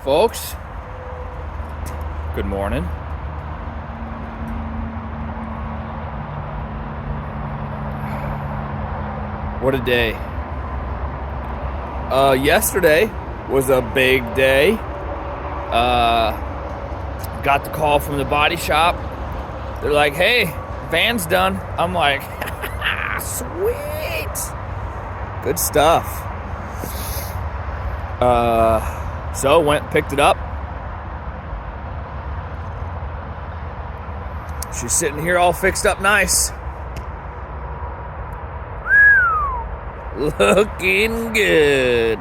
Folks, good morning. What a day. Yesterday was a big day. Got the call from the body shop. They're like, hey, van's done. I'm like, sweet. Good stuff. So went and picked it up. She's sitting here all fixed up nice. Looking good.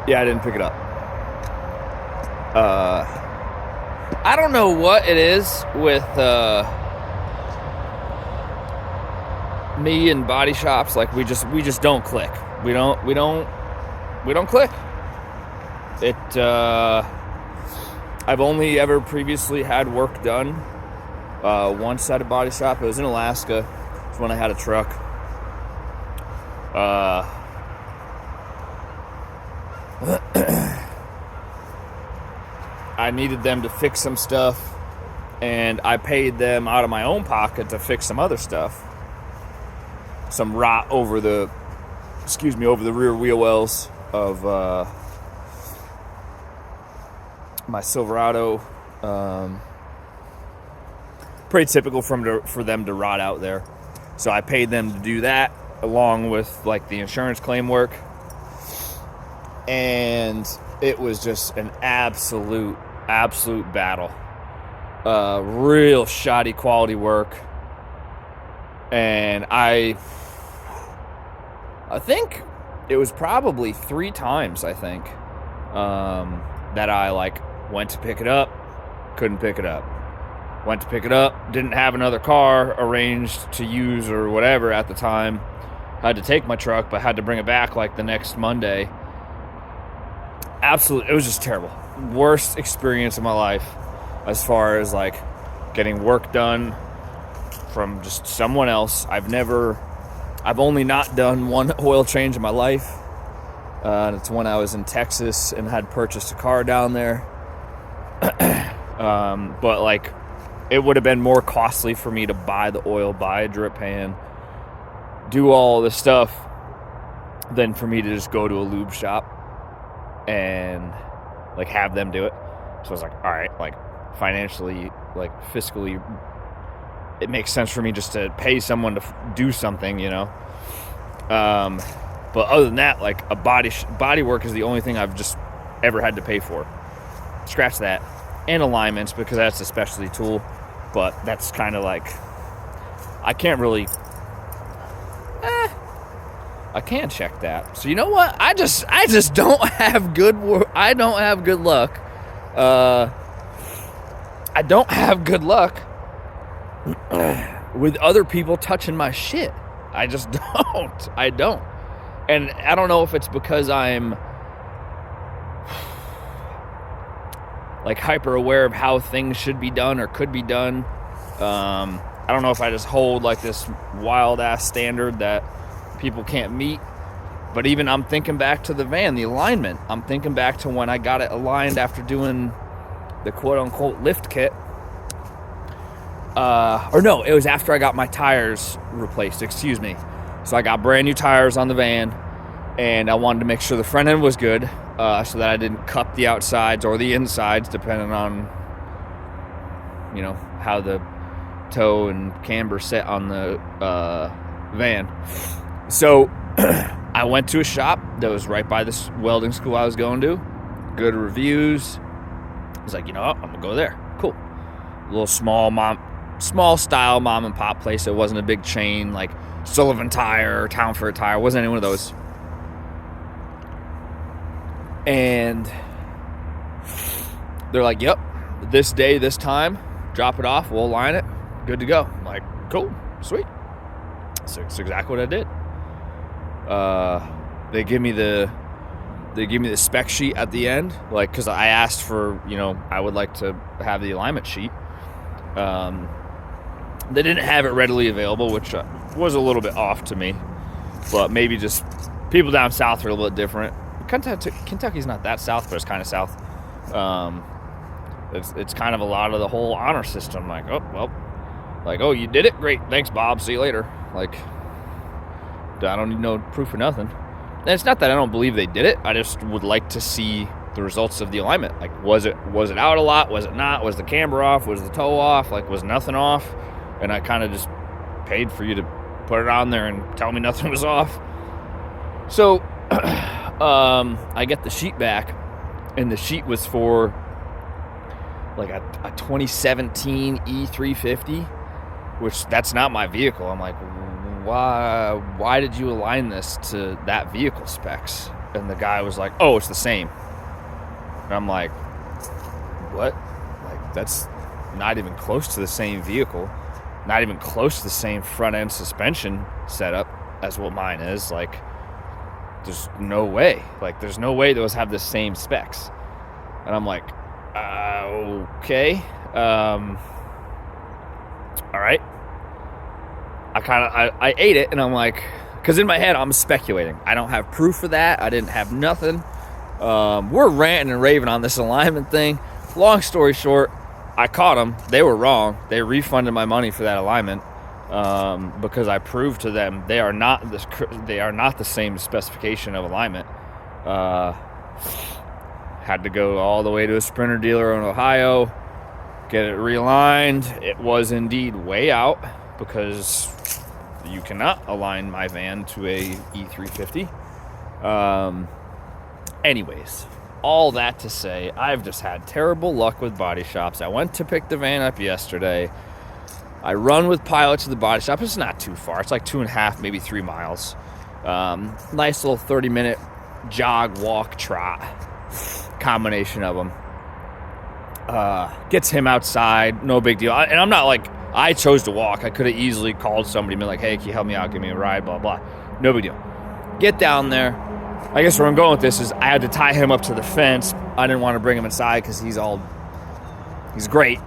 Yeah, I didn't pick it up. I don't know what it is with me and body shops. Like we just don't click. We don't click. I've only ever previously had work done once at a body shop. It was in Alaska. It's when I had a truck. I needed them to fix some stuff, and I paid them out of my own pocket to fix some other stuff. Some rot over the rear wheel wells of my Silverado. Pretty typical for them to rot out there. So I paid them to do that along with like the insurance claim work. And it was just an absolute battle. Real shoddy quality work. And I think it was probably 3 times, I think, that I like went to pick it up, couldn't pick it up. Went to pick it up, didn't have another car arranged to use or whatever at the time. Had to take my truck, but had to bring it back like the next Monday. Absolutely, it was just terrible. Worst experience of my life as far as like getting work done from just someone else. I've only not done one oil change in my life. And it's when I was in Texas and had purchased a car down there. But like, it would have been more costly for me to buy the oil, buy a drip pan, do all this stuff, than for me to just go to a lube shop and like have them do it. So I was like, all right, like financially, like fiscally, it makes sense for me just to pay someone to do something, you know. But other than that, like a body work is the only thing I've just ever had to pay for. Scratch that. And alignments, because that's a specialty tool. But that's kind of like, I can't really, I can check that. So you know what? I just don't have I don't have good luck. I don't have good luck with other people touching my shit. I just don't. I don't. And I don't know if it's because I'm like hyper aware of how things should be done or could be done. I don't know if I just hold like this wild ass standard that people can't meet. But even I'm thinking back to the van, the alignment. I'm thinking back to when I got it aligned after doing the quote unquote lift kit. Or no, it was after I got my tires replaced, excuse me. So I got brand new tires on the van, and I wanted to make sure the front end was good, so that I didn't cup the outsides or the insides, depending on, you know, how the toe and camber set on the van. So I went to a shop that was right by this welding school I was going to. Good reviews. I was like, you know what, I'm gonna go there. Cool. A little small style mom and pop place. It wasn't a big chain like Sullivan Tire or Town Fair Tire. It wasn't any one of those. And they're like, yep, this day, this time, drop it off, we'll align it, good to go. I'm like, cool, sweet. So it's exactly what I did. They give me the spec sheet at the end, like, because I asked for, you know, I would like to have the alignment sheet. They didn't have it readily available, which was a little bit off to me, but maybe just people down south are a little bit different. Kentucky's not that south, but it's kind of south. It's kind of a lot of the whole honor system. Like, oh, well, like, oh, you did it? Great. Thanks, Bob. See you later. Like, I don't need no proof or nothing. And it's not that I don't believe they did it. I just would like to see the results of the alignment. Like, was it out a lot? Was it not? Was the camber off? Was the toe off? Like, was nothing off? And I kind of just paid for you to put it on there and tell me nothing was off. So, I get the sheet back, and the sheet was for like a 2017 E350, which that's not my vehicle. I'm like, why did you align this to that vehicle specs? And the guy was like, oh, it's the same. And I'm like, what? Like, that's not even close to the same vehicle, not even close to the same front end suspension setup as what mine is. Like, there's no way. Like, there's no way those have the same specs. And I'm like, okay. All right. I ate it, and I'm like, because in my head, I'm speculating. I don't have proof of that. I didn't have nothing. We're ranting and raving on this alignment thing. Long story short, I caught them. They were wrong. They refunded my money for that alignment because I proved to them they are not the same specification of alignment. Had to go all the way to a Sprinter dealer in Ohio, get it realigned. It was indeed way out because you cannot align my van to a E350. Anyways, all that to say, I've just had terrible luck with body shops. I went to pick the van up yesterday. I run with Pilot to the body shop. It's not too far. It's like 2.5, maybe 3 miles. Nice little 30-minute jog, walk, trot combination of them. Gets him outside, no big deal. And I'm not like, I chose to walk. I could have easily called somebody and been like, hey, can you help me out, give me a ride, blah, blah. No big deal. Get down there. I guess where I'm going with this is I had to tie him up to the fence. I didn't want to bring him inside because he's great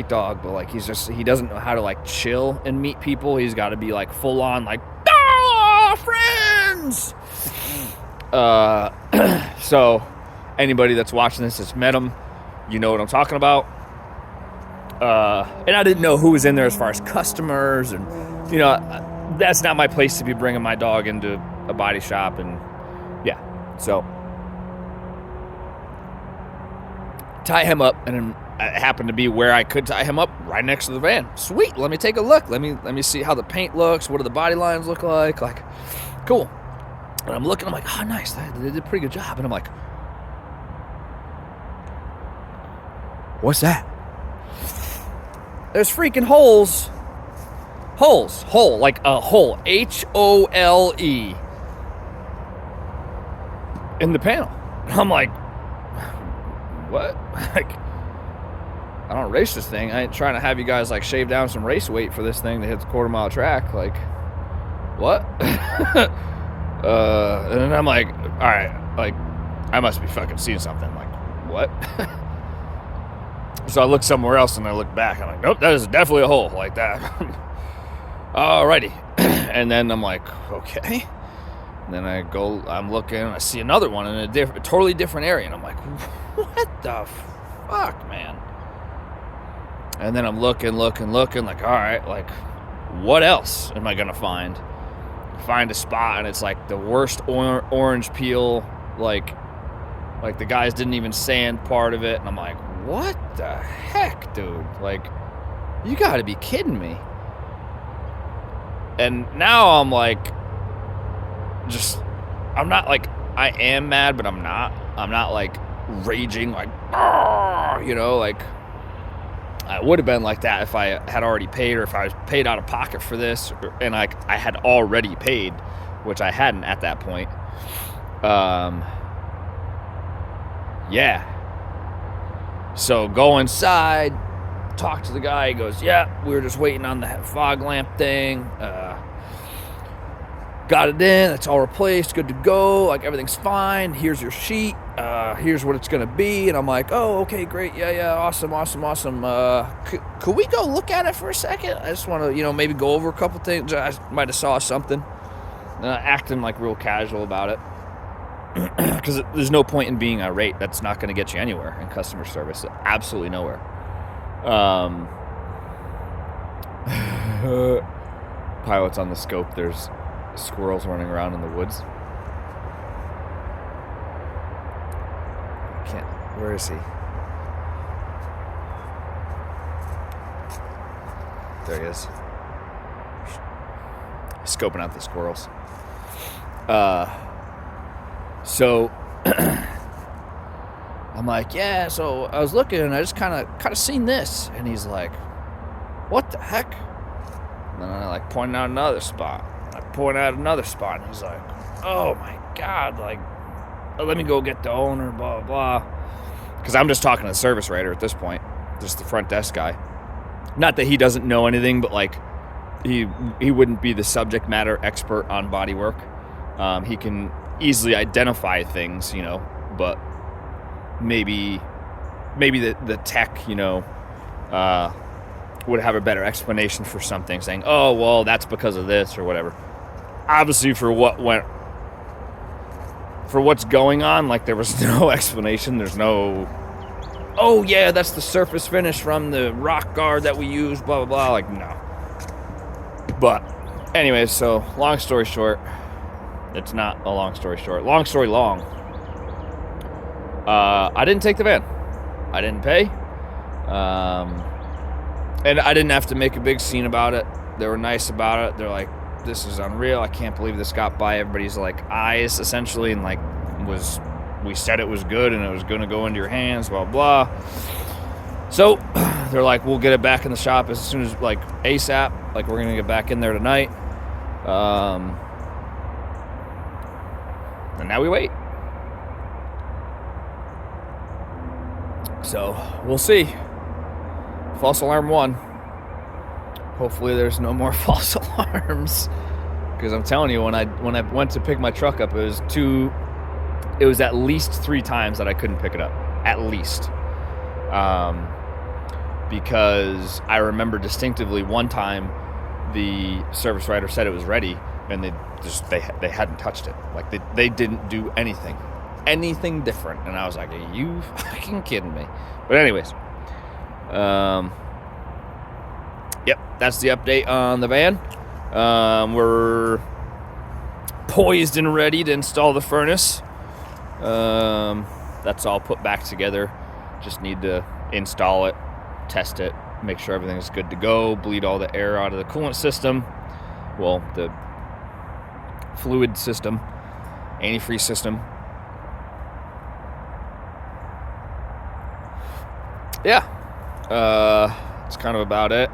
dog, but like he doesn't know how to like chill and meet people. He's got to be like full on like, friends. So anybody that's watching this that's met him, you know what I'm talking about. And I didn't know who was in there as far as customers, and you know, that's not my place to be bringing my dog into a body shop. And yeah, so tie him up, and then it happened to be where I could tie him up, right next to the van. Sweet, let me take a look. Let me see how the paint looks. What do the body lines look like? Like, cool. And I'm looking, I'm like, oh, nice. They did a pretty good job. And I'm like, what's that? There's freaking holes. Hole, like a hole. HOLE. In the panel. I'm like, what? Like, I don't race this thing. I ain't trying to have you guys like shave down some race weight for this thing to hit the quarter-mile track. Like, what? And then I'm like, all right, like, I must be fucking seeing something. Like, what? So I look somewhere else, and I look back. I'm like, nope, that is definitely a hole like that. Alrighty. And then I'm like, okay. And then I'm looking, and I see another one in a totally different area. And I'm like, what the fuck, man? And then I'm looking, like, all right, like, what else am I going to find? Find a spot, and it's like the worst orange peel, like the guys didn't even sand part of it. And I'm like, what the heck, dude? Like, you got to be kidding me. And now I'm like, I'm not like, I am mad, but I'm not like raging, like, you know, like I would have been like that if I had already paid, or if I was paid out of pocket for this, and like I had already paid, which I hadn't at that point. Yeah. So go inside, talk to the guy. He goes, yeah, we were just waiting on the fog lamp thing. Got it in. It's all replaced. Good to go. Like, everything's fine. Here's your sheet. Here's what it's going to be. And I'm like, oh, okay, great. Yeah. Awesome. Could we go look at it for a second? I just want to, maybe go over a couple things. I might have saw something. Acting like real casual about it. because there's no point in being irate. That's not going to get you anywhere in customer service. Absolutely nowhere. Pilots on the scope. There's squirrels running around in the woods. Where is he? There he is. Scoping out the squirrels. So I'm like, yeah, so I was looking and I just kind of seen this. And he's like, what the heck? And then I like pointed out another spot. I point out another spot and he's like, oh my God, like, let me go get the owner, blah, blah, blah. Because I'm just talking to the service writer at this point, just the front desk guy. Not that he doesn't know anything, but like he wouldn't be the subject matter expert on body work. He can easily identify things, you know, but maybe the tech, you know, would have a better explanation for something, saying, oh, well, that's because of this or whatever. Obviously, for what's going on, like, there was no explanation. There's no, oh yeah, that's the surface finish from the rock guard that we use, blah, blah, blah. Like, no. But anyways, so long story short, it's not a long story short. Long story long. I didn't take the van. I didn't pay. And I didn't have to make a big scene about it. They were nice about it. They're like, this is unreal. I can't believe this got by everybody's like eyes, essentially, and like we said it was good and it was going to go into your hands, blah, blah. So they're like, we'll get it back in the shop as soon as, like, ASAP. Like, we're going to get back in there tonight. And now we wait. So we'll see. False alarm 1. Hopefully there's no more false alarms. Because I'm telling you, when I went to pick my truck up, it was at least 3 times that I couldn't pick it up. At least. Because I remember distinctively one time the service writer said it was ready, and they hadn't touched it. Like, they didn't do anything different. And I was like, are you fucking kidding me? But anyways, yep, that's the update on the van. We're poised and ready to install the furnace. That's all put back together. Just need to install it, test it, make sure everything's good to go, bleed all the air out of the coolant system. Well, the fluid system, antifreeze system. Yeah, that's kind of about it.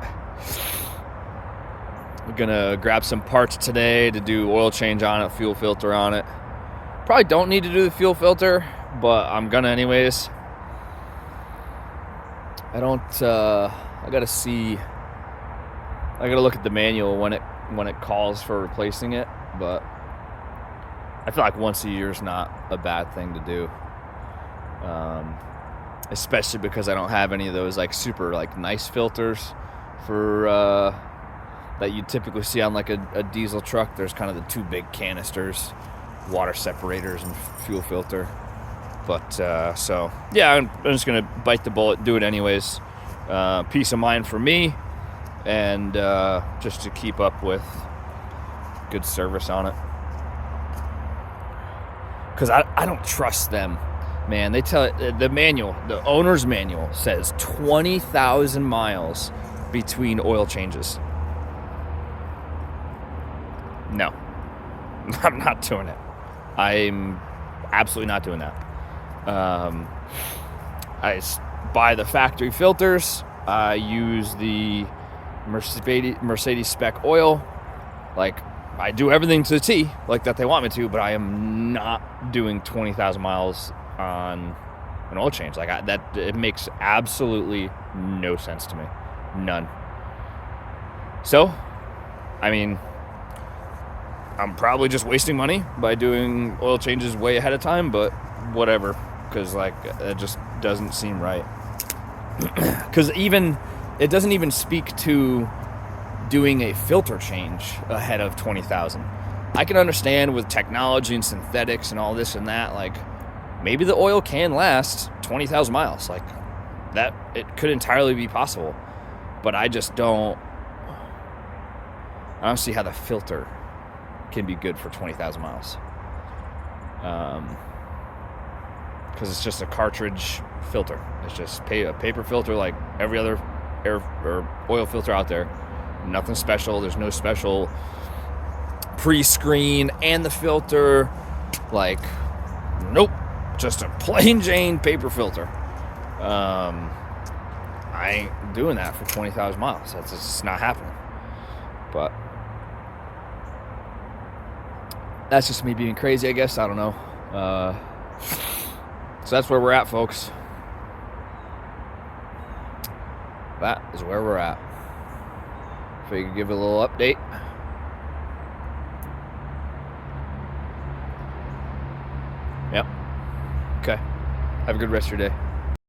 We're gonna grab some parts today to do oil change on it, fuel filter on it. Probably don't need to do the fuel filter, but I'm gonna anyways. I gotta look at the manual when it calls for replacing it, but I feel like once a year is not a bad thing to do. Especially because I don't have any of those like super like nice filters for that you typically see on like a diesel truck. There's kind of the 2 big canisters, water separators and fuel filter. But so yeah, I'm just gonna bite the bullet, do it anyways. Peace of mind for me, and just to keep up with good service on it. Because I don't trust them. Man, they tell it, the manual, the owner's manual says 20,000 miles between oil changes. No, I'm not doing it. I'm absolutely not doing that. I buy the factory filters. I use the Mercedes spec oil. Like, I do everything to the T, like that they want me to, but I am not doing 20,000 miles on an oil change. Like, it makes absolutely no sense to me. None. So, I mean, I'm probably just wasting money by doing oil changes way ahead of time, but whatever, because like it just doesn't seem right. Because even it doesn't even speak to doing a filter change ahead of 20,000. I can understand with technology and synthetics and all this and that, like, maybe the oil can last 20,000 miles. Like, that, it could entirely be possible. But I just don't see how the filter can be good for 20,000 miles. Because it's just a cartridge filter. It's just a paper filter like every other air or oil filter out there. Nothing special. There's no special pre-screen and the filter. Like, nope. Just a plain Jane paper filter. I ain't doing that for 20,000 miles. That's just not happening. But that's just me being crazy, I guess. I don't know. So that's where we're at, folks. That is where we're at. If we could give a little update. Yep. Okay. Have a good rest of your day.